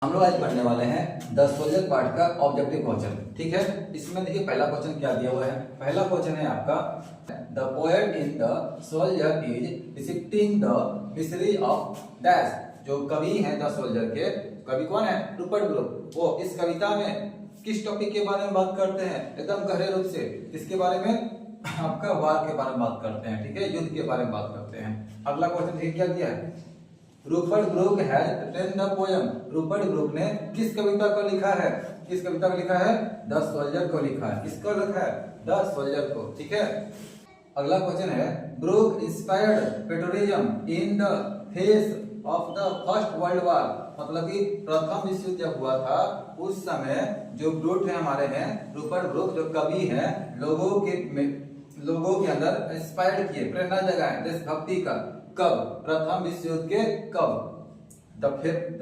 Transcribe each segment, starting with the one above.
हम लोग आज पढ़ने वाले हैं द सोल्जर पार्ट का ऑब्जेक्टिव क्वेश्चन। ठीक है, इसमें देखिए पहला क्वेश्चन क्या दिया हुआ है। पहला क्वेश्चन है आपका the poet in the soldier is depicting the mystery of dash. जो कवि हैं द सोल्जर के, कवि कौन है? Rupert Brooke. वो इस कविता में किस टॉपिक के बारे में बात करते हैं? एकदम गहरे रूप से किसके बारे में? आपका वार के बारे में बात करते हैं। ठीक है, युद्ध के बारे में बात करते हैं। अगला क्वेश्चन देखिए क्या दिया है। Rupert Brooke has pen the poem. Rupert Brooke ने किस कविता को लिखा है? किस कविता को लिखा है? द सोल्जर को लिखा है। किसको लिखा है? द सोल्जर को। ठीक है, अगला क्वेश्चन है Brooke inspired patriotism in the face of the first world war. मतलब कि प्रथम विश्व युद्ध जब हुआ था उस समय जो ब्रूक है हमारे हैं, रूपर्ट ब्रूक जो कवि हैं, लोगों के अंदर इंस्पायर्ड किए, प्रेरणा जगाए देशभक्ति का। कब? प्रथम विश्व युद्ध के कब? द फिफ्थ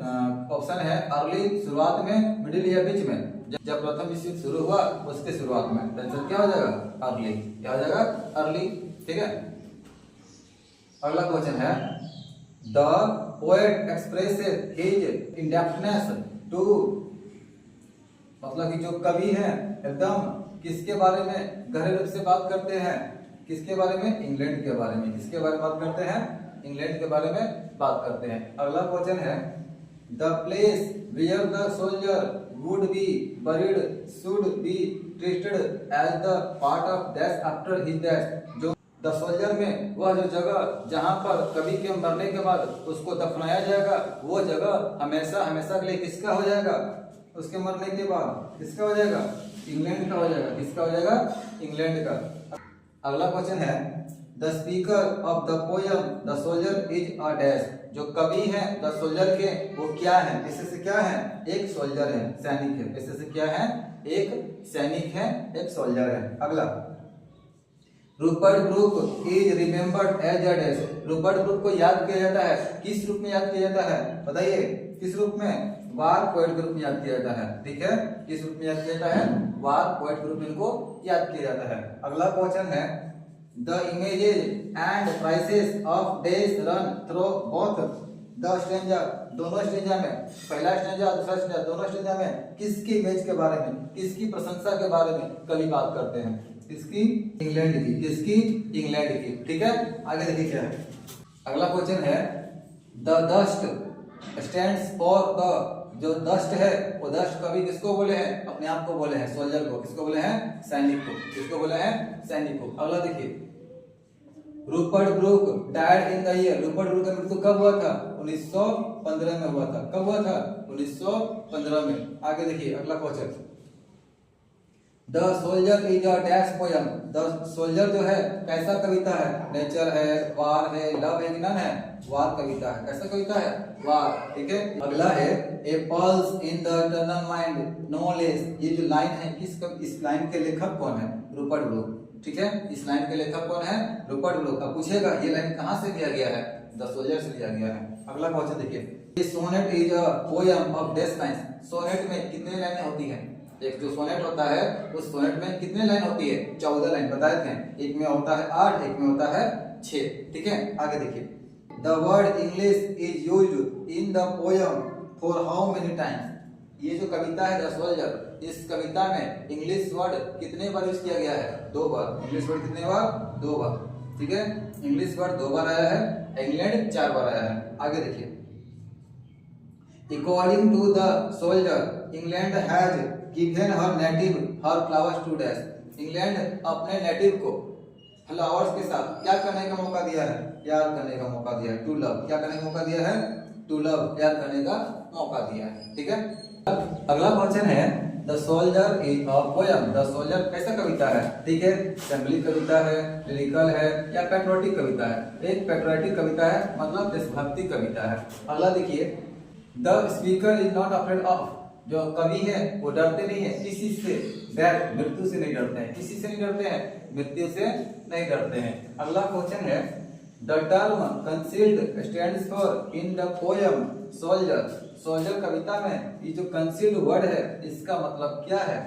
ऑप्शन है अर्ली, शुरुआत में, मिडिल या बीच में। जब प्रथम विश्व युद्ध शुरू हुआ उसके शुरुआत में। आंसर क्या हो जाएगा? अर्ली। क्या हो जाएगा? अर्ली। ठीक है, अगला क्वेश्चन है the poet expresses his indebtedness to. मतलब कि जो कवि हैं एकदम किसके बारे में गहरे रूप से बात करते हैं? किसके बारे में? इंग्लैंड के बारे में। किसके बारे में बात करते हैं? इंग्लैंड के बारे में बात करते हैं। अगला क्वेश्चन है the place where the soldier would be buried should be treated as the part of death after his death. जो द सोल्जर में वह जो जगह जहां पर कवि के मरने के बाद उसको दफनाया जाएगा, वो जगह हमेशा हमेशा के लिए किसका हो जाएगा? उसके मरने के बाद किसका हो जाएगा? इंग्लैंड का हो जाएगा। किसका हो जाएगा? इंग्लैंड का। अगला क्वेश्चन है the speaker of the poem the soldier is a dash. जो कवि है द सोल्जर के, वो क्या है? किससे से क्या है? एक सोल्जर है, सैनिक है। किससे से क्या है? एक सैनिक है, एक सोल्जर है। अगला Rupert Brooke is remembered as a dash. Rupert Brooke को याद किया जाता है किस रूप में? याद किया जाता है, बताइए किस रूप में? वार पोएट के रूप में याद किया जाता है। ठीक है, किस रूप में याद किया जाता है? वार पोएट के रूप में इनको याद किया जाता है। अगला क्वेश्चन है the images and prices of days run through both the stranger. दोनों स्ट्रेंजा में, पहला स्ट्रेंजा दूसरा स्ट्रेंजा, दोनों स्ट्रेंजा में किसकी इमेज के बारे में, किसकी प्रशंसा के बारे में कवि बात करते हैं? किसकी? इंग्लैंड की। किसकी? इंग्लैंड की। ठीक है, आगे देखिए क्या है। अगला क्वेश्चन है the dust stands for the. जो डस्ट है वो डस्ट कवि किसको बोले हैं? अपने आप को बोले हैं, सोल्जर को। किसको बोले हैं? सैनिक को। किसको बोले हैं? सैनिक को। अगला देखिए Rupert Brooke died in the year. Rupert Brooke का मृत्यु कब हुआ था? 1915 में हुआ था। कब हुआ था? 1915 में। आगे देखिए अगला question the soldier is a dash poem. The soldier जो है कैसा कविता है? नेचर है, वार है, लव है कि नन है? वार कविता है। कैसा कविता है? वार। ठीक है, अगला है a pulse in the eternal mind no less. ये जो लाइन है इस लाइन के लेखक कौन है? Rupert Brooke. ठीक है, इस लाइन के लेखक कौन है? Rupert Brooke. अब पूछेगा ये लाइन कहां से लिया गया है? द सोल्जर से लिया गया है। अगला क्वेश्चन देखिए sonnet is a poem of dash lines. Sonnet में कितने लाइनें होती हैं? एक जो सोनेट होता है उस सोनेट में कितने लाइन होती है? 14 लाइन बताए थे। एक में होता है 8, एक में होता है 6। ठीक है, आगे देखिए the word English is used in the poem for how many times. ये जो कविता है द सोल्जर, इस कविता में इंग्लिश वर्ड कितने बार यूज किया गया है? 2 बार। इंग्लिश वर्ड कितने बार? 2 बार। ठीक है, इंग्लिश वर्ड 2 बार आया है, इंग्लैंड 4 बार आया है। आगे देखिए according to the soldier England has given her native her flowers to dash. England अपने नेटिव को फ्लावर्स के साथ क्या करने का मौका दिया है? प्यार करने का मौका दिया है। To love. क्या करने का मौका दिया है? टू लव, प्यार करने का मौका दिया है। ठीक है, अगला क्वेश्चन है the soldier is a poem. The soldier कैसा कविता है? ठीक है, सिंबलिक कविता है, लिरिकल है या पैट्रियोटिक कविता है? एक पैट्रियोटिक कविता है, मतलब देशभक्ति कविता है। अगला देखिए the speaker is not afraid of. जो कवि है वो डरते नहीं है किसी से? डेथ, मृत्यु से नहीं डरते हैं। किसी से नहीं डरते हैं? मृत्यु से नहीं डरते हैं। अगला क्वेश्चन है the term concealed stands for in the poem soldier. Soldier कविता में ये जो कंसील्ड वर्ड है इसका मतलब क्या है?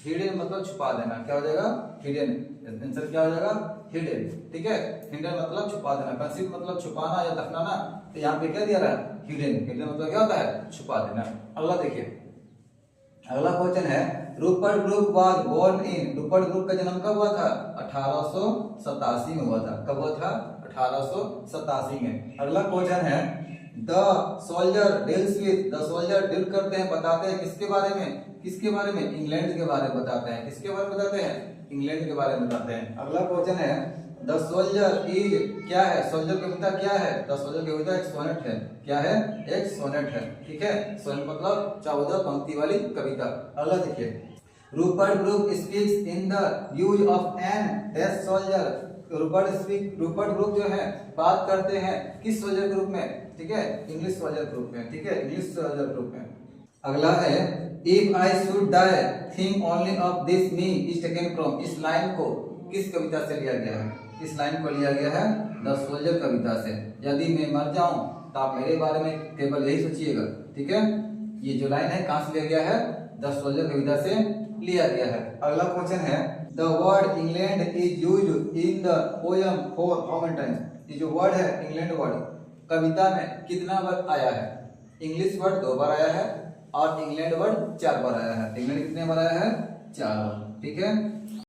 हिडन मतलब छुपा देना। क्या हो जाएगा? हिडन। आंसर क्या हो जाएगा? हिडन। ठीक है, हिडन मतलब छुपा देना, कंसील्ड मतलब छुपाना या दफनाना। तो यहाँ पे क्या दिया रहा है? हिडन। हिडन मतलब क्या होता है? छुपा देना। अगला देखिए, अगला क्वेश्चन है Rupert Brooke was born in. Rupert Brooke का जन्म कब हुआ था? 1887 में हुआ था। कब हुआ था? 1887 में। अगला क्वेश्चन है the soldier deals with. The soldier deal करते हैं, बताते हैं किसके बारे में? किसके बारे में? इंग्लैंड के बारे में बताते हैं। किसके बारे में बताते हैं? इंग्लैंड के बारे में बताते हैं। अगला क्वेश्चन है द सोल्जर इज क्या है? सोल्जर की कविता क्या है? द सोल्जर की कविता एक सोनेट है। क्या है? एक सोनेट है। ठीक है, सोनेट मतलब 14 पंक्ति वाली कविता। अगला देखिए, Rupert Brooke speaks in the views of an death soldier. Rupert Brooke जो है बात करते हैं किस सोल्जर के रूप में? ठीक है, इंग्लिश सोल्जर के रूप में। ठीक है, इंग्लिश सोल्जर के रूप में। अगला है if I should die think only of this me is taken from. इस लाइन को किस कविता से लिया गया है? इस लाइन को लिया गया है द सोल्जर कविता से। यदि मैं मर जाऊं तो आप मेरे बारे में केवल यही सोचिएगा। ठीक है, ये जो लाइन है कहां से लिया गया है? द सोल्जर कविता से लिया गया है। अगला क्वेश्चन है the word England is used in the poem for how many times. ये जो वर्ड है इंग्लैंड वर्ड कविता में कितना बार आया है? इंग्लिश वर्ड 2 बार आया है और इंग्लैंड वर्ड 4 बार आया है। इंग्लैंड कितने बार आया है? 4 बार। ठीक है,